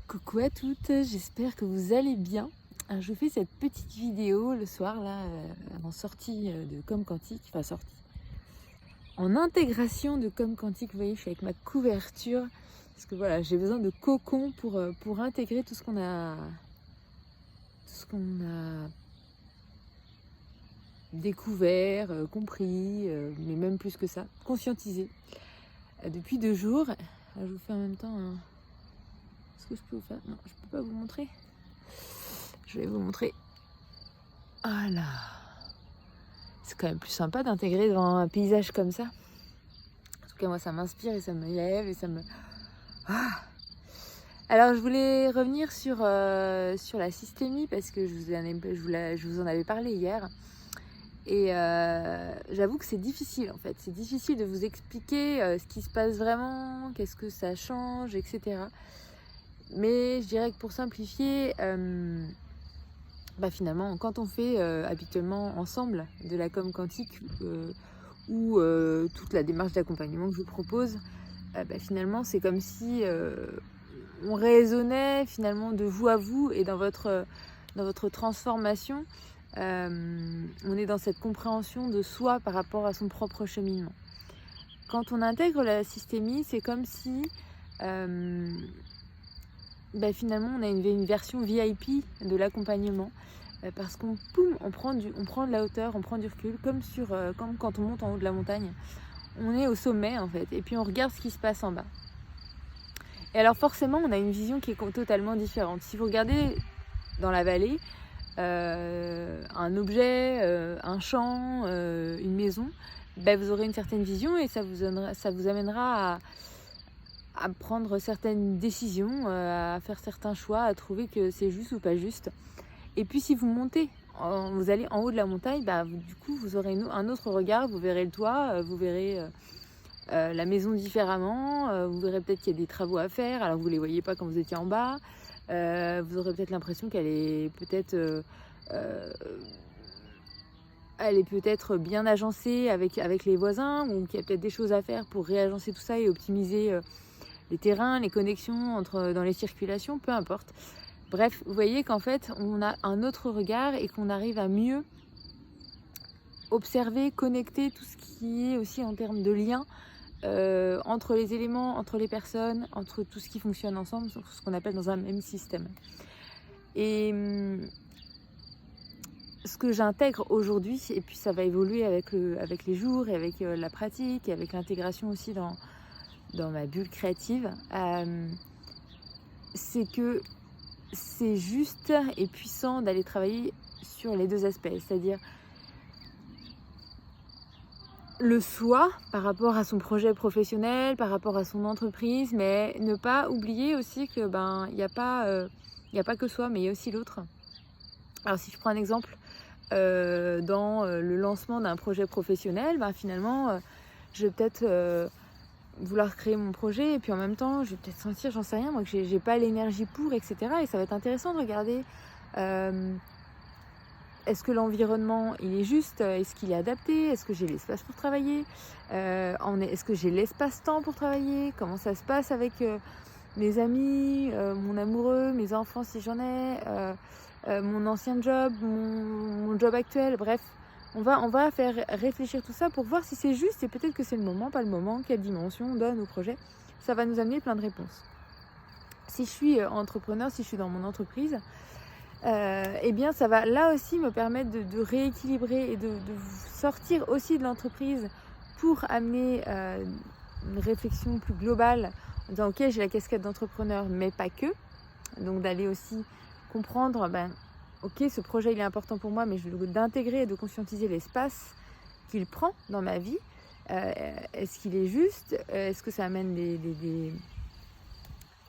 Coucou à toutes, j'espère que vous allez bien. Je fais cette petite vidéo le soir là, en sortie de Com Quantique, enfin sortie, en intégration de Com Quantique. Vous voyez, je suis avec ma couverture parce que voilà, j'ai besoin de cocon pour intégrer tout ce qu'on a découvert, compris, mais même plus que ça, conscientisé depuis 2 jours. Je vous fais en même temps un... Est-ce que je peux vous faire... Non, je peux pas vous montrer. Je vais vous montrer. Voilà. C'est quand même plus sympa d'intégrer devant un paysage comme ça. En tout cas, moi, ça m'inspire et ça me lève et ça me... Ah. Alors, je voulais revenir sur la systémie parce que je vous en avais parlé hier. Et j'avoue que c'est difficile, en fait. C'est difficile de vous expliquer ce qui se passe vraiment, qu'est-ce que ça change, etc. Mais je dirais que pour simplifier... finalement, quand on fait habituellement ensemble de la com quantique ou toute la démarche d'accompagnement que je vous propose, finalement, c'est comme si on raisonnait finalement de vous à vous et dans votre transformation, on est dans cette compréhension de soi par rapport à son propre cheminement. Quand on intègre la systémie, c'est comme si finalement on a une version VIP de l'accompagnement. Parce qu'on prend de la hauteur, on prend du recul, comme quand on monte en haut de la montagne. On est au sommet en fait, et puis on regarde ce qui se passe en bas. Et alors forcément, on a une vision qui est totalement différente. Si vous regardez dans la vallée, un objet, un champ, une maison, vous aurez une certaine vision et ça vous amènera à prendre certaines décisions, à faire certains choix, à trouver que c'est juste ou pas juste. Et puis si vous montez, vous allez en haut de la montagne, du coup vous aurez un autre regard, vous verrez le toit, vous verrez la maison différemment, vous verrez peut-être qu'il y a des travaux à faire, alors vous ne les voyez pas quand vous étiez en bas, vous aurez peut-être l'impression qu'elle est peut-être bien agencée avec les voisins, ou qu'il y a peut-être des choses à faire pour réagencer tout ça et optimiser les terrains, les connexions dans les circulations, peu importe. Bref, vous voyez qu'en fait, on a un autre regard et qu'on arrive à mieux observer, connecter tout ce qui est aussi en termes de lien entre les éléments, entre les personnes, entre tout ce qui fonctionne ensemble, ce qu'on appelle dans un même système. Et ce que j'intègre aujourd'hui, et puis ça va évoluer avec les jours et avec la pratique et avec l'intégration aussi dans ma bulle créative, c'est que c'est juste et puissant d'aller travailler sur les deux aspects, c'est-à-dire le soi par rapport à son projet professionnel, par rapport à son entreprise, mais ne pas oublier aussi que il n'y a pas que soi, mais il y a aussi l'autre. Alors si je prends un exemple, dans le lancement d'un projet professionnel, finalement je vais peut-être vouloir créer mon projet et puis en même temps je vais peut-être sentir, j'en sais rien moi, que j'ai pas l'énergie pour, etc. Et ça va être intéressant de regarder est-ce que l'environnement il est juste, est-ce qu'il est adapté, est-ce que j'ai l'espace pour travailler, est-ce que j'ai l'espace-temps pour travailler, comment ça se passe avec mes amis, mon amoureux, mes enfants si j'en ai, mon ancien job, mon job actuel, bref. On va faire réfléchir tout ça pour voir si c'est juste et peut-être que c'est le moment, pas le moment, quelle dimension on donne au projet. Ça va nous amener plein de réponses. Si je suis entrepreneur, si je suis dans mon entreprise, ça va là aussi me permettre de rééquilibrer et de sortir aussi de l'entreprise pour amener une réflexion plus globale en disant ok, j'ai la casquette d'entrepreneur mais pas que, donc d'aller aussi comprendre ok, ce projet il est important pour moi, mais d'intégrer et de conscientiser l'espace qu'il prend dans ma vie. Est-ce qu'il est juste, est-ce que ça amène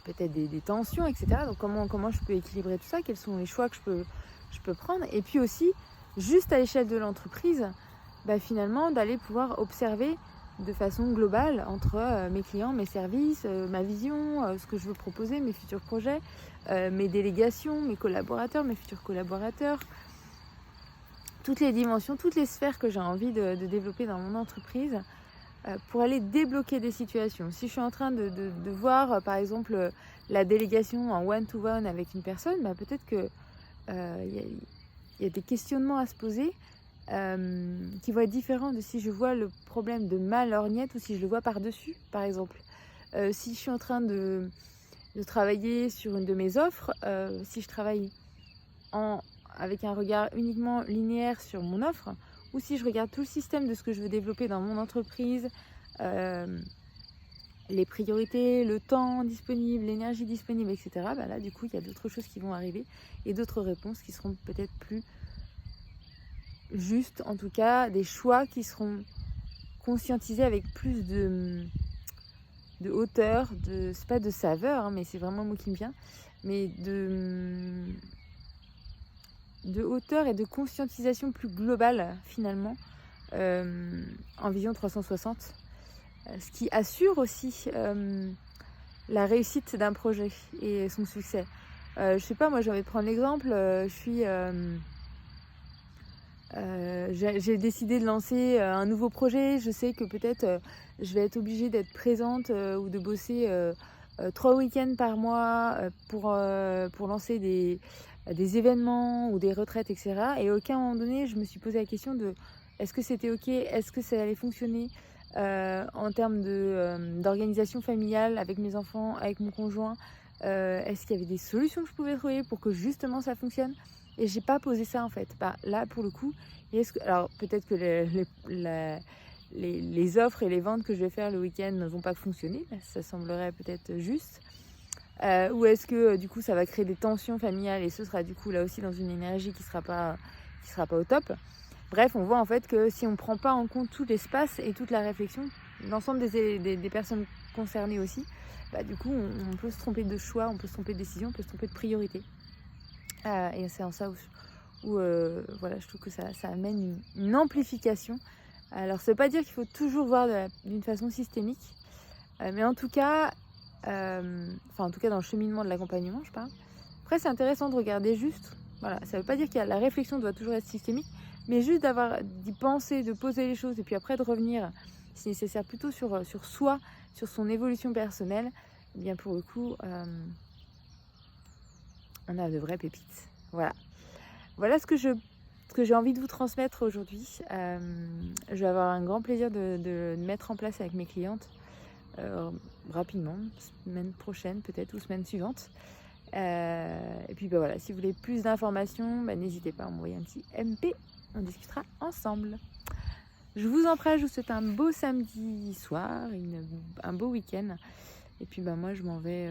peut-être des tensions, etc. Donc comment je peux équilibrer tout ça, quels sont les choix que je peux prendre, et puis aussi juste à l'échelle de l'entreprise, finalement d'aller pouvoir observer de façon globale entre mes clients, mes services, ma vision, ce que je veux proposer, mes futurs projets, mes délégations, mes collaborateurs, mes futurs collaborateurs, toutes les dimensions, toutes les sphères que j'ai envie de développer dans mon entreprise, pour aller débloquer des situations. Si je suis en train de voir, par exemple, la délégation en one-to-one avec une personne, bah, peut-être que y a des questionnements à se poser qui vont être différents de si je vois le problème de ma lorgnette ou si je le vois par-dessus, par exemple. Si je suis en train de travailler sur une de mes offres, si je travaille avec un regard uniquement linéaire sur mon offre, ou si je regarde tout le système de ce que je veux développer dans mon entreprise, les priorités, le temps disponible, l'énergie disponible, etc., bah là, du coup, il y a d'autres choses qui vont arriver et d'autres réponses qui seront peut-être plus justes, en tout cas, des choix qui seront conscientisés avec plus de hauteur, c'est pas de saveur, hein, mais c'est vraiment le mot qui me vient, mais de hauteur et de conscientisation plus globale, finalement, en vision 360. Ce qui assure aussi la réussite d'un projet et son succès. Je sais pas, moi j'ai envie de prendre l'exemple, j'ai décidé de lancer un nouveau projet, je sais que peut-être je vais être obligée d'être présente ou de bosser 3 week-ends par mois pour lancer des événements ou des retraites, etc. Et à aucun moment donné, je me suis posé la question de est-ce que c'était ok, est-ce que ça allait fonctionner en termes d'organisation familiale avec mes enfants, avec mon conjoint, est-ce qu'il y avait des solutions que je pouvais trouver pour que justement ça fonctionne? Et j'ai pas posé ça en fait. Bah, là pour le coup, alors peut-être que les offres et les ventes que je vais faire le week-end ne vont pas fonctionner, ça semblerait peut-être juste. Ou est-ce que du coup ça va créer des tensions familiales et ce sera du coup là aussi dans une énergie qui sera pas au top. Bref, on voit en fait que si on ne prend pas en compte tout l'espace et toute la réflexion, l'ensemble des personnes concernées aussi, bah, du coup on peut se tromper de choix, on peut se tromper de décision, on peut se tromper de priorité. Et c'est en ça où voilà, je trouve que ça amène une amplification. Alors ça ne veut pas dire qu'il faut toujours voir d'une façon systémique, mais en tout cas, en tout cas dans le cheminement de l'accompagnement, je parle. Après, c'est intéressant de regarder juste. Voilà, ça ne veut pas dire que la réflexion doit toujours être systémique, mais juste d'y penser, de poser les choses, et puis après de revenir, si nécessaire, plutôt sur soi, sur son évolution personnelle. Eh bien pour le coup, on a de vraies pépites. Voilà ce que j'ai envie de vous transmettre aujourd'hui. Je vais avoir un grand plaisir de mettre en place avec mes clientes rapidement, semaine prochaine peut-être ou semaine suivante. Et puis voilà, si vous voulez plus d'informations, n'hésitez pas à m'envoyer un petit MP, on discutera ensemble. Je vous embrasse, je vous souhaite un beau samedi soir, un beau week-end. Et puis moi je m'en vais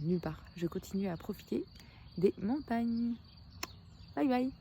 nulle part, je continue à profiter des montagnes. Bye bye.